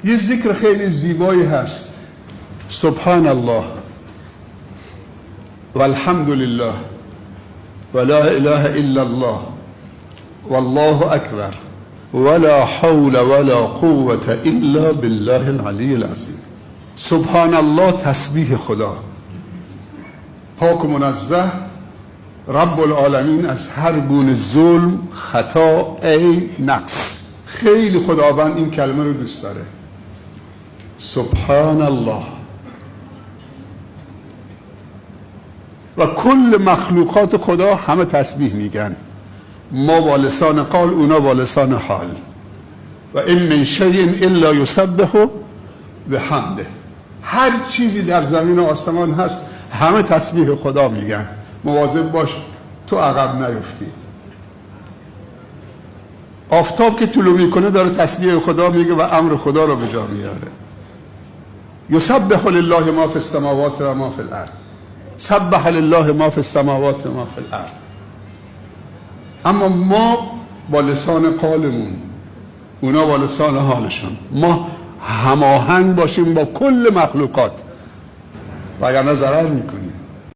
یه ذکر خیلی زیبایی هست، سبحان الله والحمد لله ولا اله الا الله والله اکبر ولا حول ولا قوة الا بالله العلی العظیم. سبحان الله تسبیح خدا، پاک و منزه رب العالمین از هر گونه ظلم، خطا، عیب، نقص. خیلی خداوند این کلمه رو دوست داره، سبحان الله. و کل مخلوقات خدا همه تسبیح میگن، ما با لسان قال، اونا با لسان حال. و این من شیء الا یسبح بحمده. هر چیزی در زمین و آسمان هست همه تسبیح خدا میگن. مواظب باش تو عقب نیفتی. آفتاب که طلوع میکنه داره تسبیح خدا میگه و امر خدا رو به جا میاره. یسبح لله ما فی السماوات و ما فی الارض. سبح لله ما فی السماوات و ما فی الارض. اما ما با لسان قالمون، اونا با لسان حالشون، ما هماهنگ باشیم با کل مخلوقات، وگرنه ضرر میکنیم.